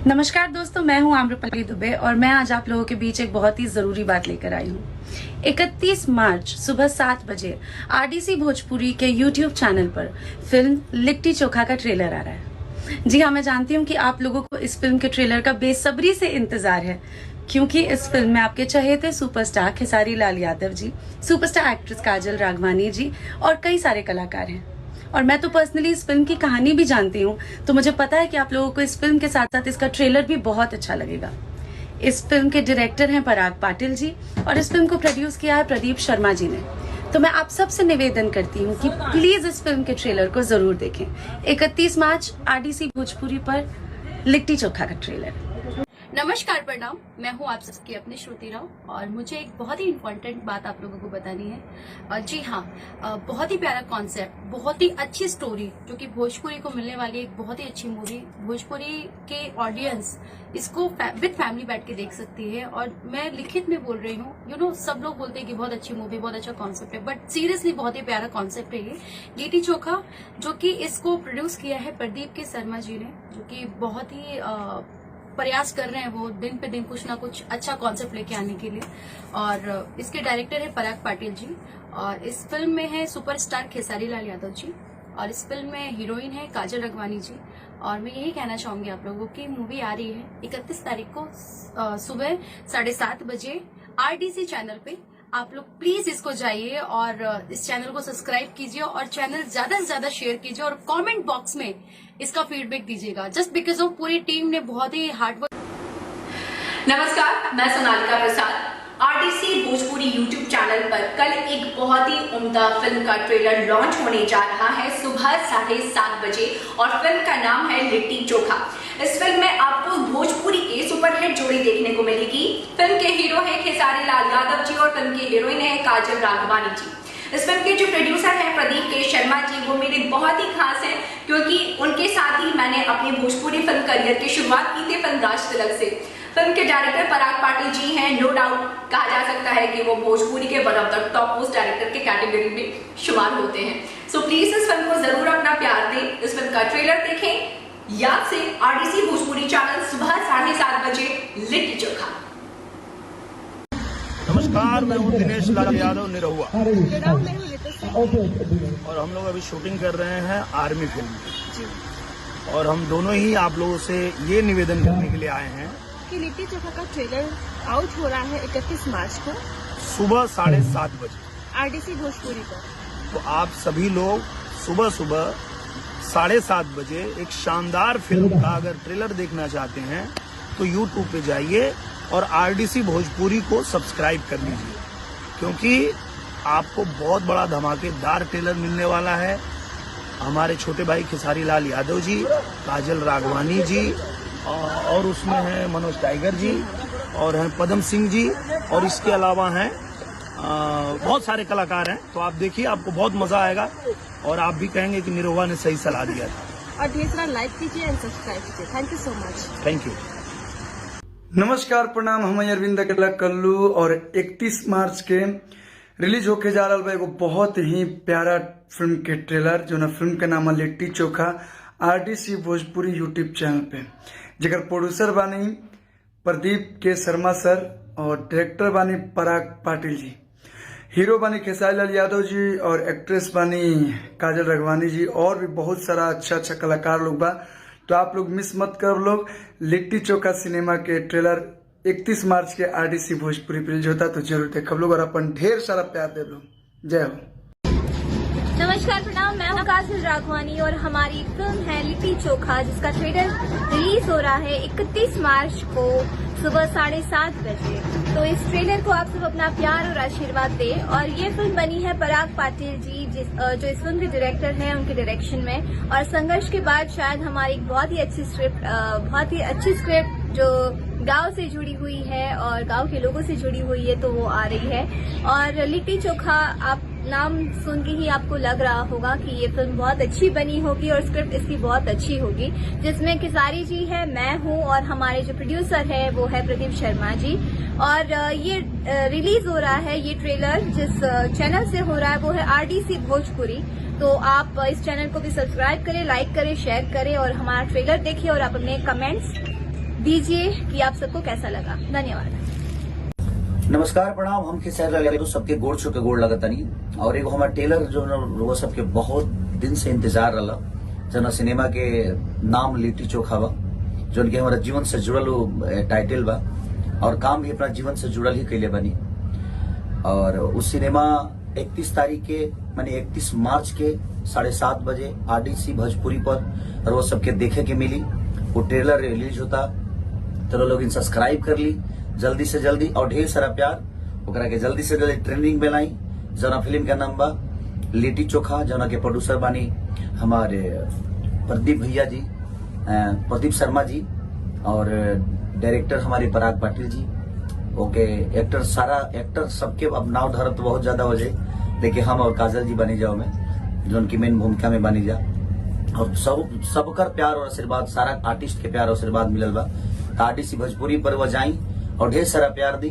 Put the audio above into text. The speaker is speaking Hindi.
नमस्कार दोस्तों, मैं हूं आम्रपल्ली दुबे और मैं आज आप लोगों के बीच एक बहुत ही जरूरी बात लेकर आई हूं। 31 मार्च सुबह 7 बजे आरडीसी भोजपुरी के YouTube चैनल पर फिल्म लिट्टी चोखा का ट्रेलर आ रहा है। जी हाँ, मैं जानती हूँ कि आप लोगों को इस फिल्म के ट्रेलर का बेसब्री से इंतजार है, क्योंकि इस फिल्म में आपके चहेते superstar Khesari Lal Yadav ji, superstar actress काजल राघवानी जी और कई सारे कलाकार हैं। और मैं तो पर्सनली इस फिल्म की कहानी भी जानती हूँ, तो मुझे पता है कि आप लोगों को इस फिल्म के साथ साथ इसका ट्रेलर भी बहुत अच्छा लगेगा। इस फिल्म के डायरेक्टर हैं पराग पाटिल जी और इस फिल्म को प्रोड्यूस किया है प्रदीप शर्मा जी ने। तो मैं आप सबसे निवेदन करती हूँ कि प्लीज इस फिल्म के ट्रेलर को जरूर देखें। 31 मार्च आरडीसी भोजपुरी पर लिट्टी चोखा का ट्रेलर। नमस्कार, प्रणाम। मैं हूं आप सबकी अपनी श्रुति राव और मुझे एक बहुत ही इम्पोर्टेंट बात आप लोगों को बतानी है। जी हाँ, बहुत ही प्यारा कॉन्सेप्ट, बहुत ही अच्छी स्टोरी जो कि भोजपुरी को मिलने वाली एक बहुत ही अच्छी मूवी। भोजपुरी के ऑडियंस इसको विद फैमिली बैठ के देख सकती है। और मैं लिखित में बोल रही हूँ, सब लोग बोलते हैं कि बहुत अच्छी मूवी, बहुत अच्छा कॉन्सेप्ट है, बट सीरियसली बहुत ही प्यारा कॉन्सेप्ट है ये लिट्टी चोखा, जो कि इसको प्रोड्यूस किया है प्रदीप के शर्मा जी ने, जो कि बहुत ही प्रयास कर रहे हैं वो दिन पे दिन कुछ ना कुछ अच्छा कॉन्सेप्ट लेके आने के लिए। और इसके डायरेक्टर है पराग पाटिल जी और इस फिल्म में है सुपरस्टार खेसारी लाल यादव जी और इस फिल्म में हीरोइन है काजल राघवानी जी। और मैं यही कहना चाहूंगी आप लोगों की मूवी आ रही है 31 तारीख को सुबह 7:30 बजे आरडीसी चैनल पे। आप लोग प्लीज इसको जाइए और इस चैनल को सब्सक्राइब कीजिए और चैनल ज्यादा से ज्यादा शेयर कीजिए और कमेंट बॉक्स में इसका फीडबैक दीजिएगा। जस्ट बिकॉज ऑफ पूरी टीम ने बहुत ही हार्ड वर्क। नमस्कार, मैं सोनालिका प्रसाद। आरडीसी भोजपुरी यूट्यूब चैनल पर कल एक बहुत ही उम्दा फिल्म का ट्रेलर लॉन्च होने जा रहा है सुबह 7:30 बजे और फिल्म का नाम है लिट्टी चोखा। इस फिल्म में आपको भोजपुरी के सुपरहिट जोड़ी देखने को मिलेगी। फिल्म के हीरो है खेसारी लाल यादव जी और फिल्म की हीरोइन है काजल राघवानी जी। इस फिल्म के जो प्रोड्यूसर हैं प्रदीप के शर्मा जी, वो मेरे बहुत ही खास हैं, क्योंकि उनके साथ ही मैंने अपनी भोजपुरी फिल्म करियर की शुरुआत की थी फिल्म राज तिलक से। फिल्म के डायरेक्टर पराग पाटिल जी हैं। नो डाउट कहा जा सकता है कि वो भोजपुरी के one of the top most director के कैटेगरी में शुमार होते हैं। सो प्लीज इस फिल्म को जरूर अपना प्यार दें। इस फिल्म का ट्रेलर देखें। याद से आरडीसी भोजपुरी चैनल सुबह 7:30 बजे लिट्टी चोखा। नमस्कार, मैं हूँ दिनेश लाल यादव निरहुआ और हम लोग अभी शूटिंग कर रहे हैं आर्मी फिल्म की। और हम दोनों ही आप लोगों से ये निवेदन करने के लिए आए हैं कि लिट्टी चोखा का ट्रेलर आउट हो रहा है 31 मार्च को सुबह 7:30 बजे आरडीसी भोजपुरी पर। तो आप सभी लोग सुबह 7:30 बजे एक शानदार फिल्म का अगर ट्रेलर देखना चाहते हैं तो यूट्यूब पे जाइए और आरडीसी भोजपुरी को सब्सक्राइब कर लीजिए, क्योंकि आपको बहुत बड़ा धमाकेदार ट्रेलर मिलने वाला है। हमारे छोटे भाई खेसारी लाल यादव जी, काजल राघवानी जी और उसमें हैं मनोज टाइगर जी और हैं पदम सिंह जी और इसके अलावा हैं बहुत सारे कलाकार हैं। तो आप देखिए, आपको बहुत मजा आएगा और आप भी कहेंगे कि निरहुआ ने सही सलाह दिया था। और ढेर सारा लाइक कीजिए एंड सब्सक्राइब कीजिए। Thank you so much. Thank you. नमस्कार, प्रणाम। हम अरविंद अकेला कल्लू और 31 मार्च के रिलीज होके जा रहा है एगो बहुत ही प्यारा फिल्म के ट्रेलर, जो ना फिल्म के नाम है litti chokha, RDC Bhojpuri YouTube channel पे, जेकर प्रोड्यूसर बानी प्रदीप के शर्मा सर और डायरेक्टर बानी पराग पाटिल जी। हीरो बानी खेसारी लाल यादव जी और एक्ट्रेस बानी काजल राघवानी जी और भी बहुत सारा अच्छा अच्छा कलाकार लोग बा। तो आप लोग मिस मत कर लोग। लिट्टी चोखा सिनेमा के ट्रेलर 31 मार्च के आरडीसी भोजपुरी पे रिलीज होता, तो जरूर देखब लोग और अपन ढेर सारा प्यार दे लोग। जय हो। नमस्कार, प्रणाम। मैं हूँ काजल राघवानी और हमारी फिल्म है लिट्टी चोखा, जिसका ट्रेलर रिलीज हो रहा है 31 मार्च को सुबह 7:30 बजे। तो इस ट्रेलर को आप सब अपना प्यार और आशीर्वाद दें। और ये फिल्म बनी है पराग पाटिल जी, जो इस फिल्म के डायरेक्टर हैं, उनके डायरेक्शन में। और संघर्ष के बाद शायद हमारी एक बहुत ही अच्छी स्क्रिप्ट जो गांव से जुड़ी हुई है और गांव के लोगों से जुड़ी हुई है, तो वो आ रही है। और लिट्टी चोखा, आप नाम सुन के ही आपको लग रहा होगा कि ये फिल्म बहुत अच्छी बनी होगी और स्क्रिप्ट इसकी बहुत अच्छी होगी, जिसमें खेसारी जी है, मैं हूँ और हमारे जो प्रोड्यूसर है वो है प्रदीप शर्मा जी। और ये रिलीज हो रहा है, ये ट्रेलर जिस चैनल से हो रहा है वो है आरडीसी भोजपुरी। तो आप इस चैनल को भी सब्सक्राइब करें, लाइक करें, शेयर करें और हमारा ट्रेलर देखिए और आप अपने कमेंट्स दीजिए कि आप सबको कैसा लगा। धन्यवाद। नमस्कार प्रणाम। हम खेसारी लाल सबके गोड़ छू के गोड़ लगतनी और एगो हमार टेलर जो वो सबके बहुत दिन से इंतजार रहा जना सिनेमा के नाम लिट्टी चोखा बा जो कि हमारा जीवन से जुड़ल टाइटल बा और काम भी अपना जीवन से जुड़ल ही कैले बनी। और उस सिनेमा 31 तारीख के माने 31 मार्च के 7:30 बजे आरडीसी भोजपुरी पर और वो सबके देखे के मिली। वो ट्रेलर रिलीज होता तो लोग सब्सक्राइब कर ली जल्दी से जल्दी और ढेर सारा प्यार ओकरा के जल्दी से जल्दी ट्रेंडिंग में लाई। जना फिल्म का नाम बा लिट्टी चोखा जना के प्रोड्यूसर बानी हमारे प्रदीप भैया जी, प्रदीप शर्मा जी और डायरेक्टर हमारे पराग पाटिल जी। ओके एक्टर सारा एक्टर सबके अब नाव धरत तो बहुत ज्यादा हो जाए लेकिन हम और काजल जी बनी जाओ में जो उनकी मेन भूमिका में बनी जा और सबकर प्यार और आशीर्वाद सारा आर्टिस्ट के प्यार और आशीर्वाद मिलल बा। आरडीसी भोजपुरी पर वो जाई और ढेर सारा प्यार दी।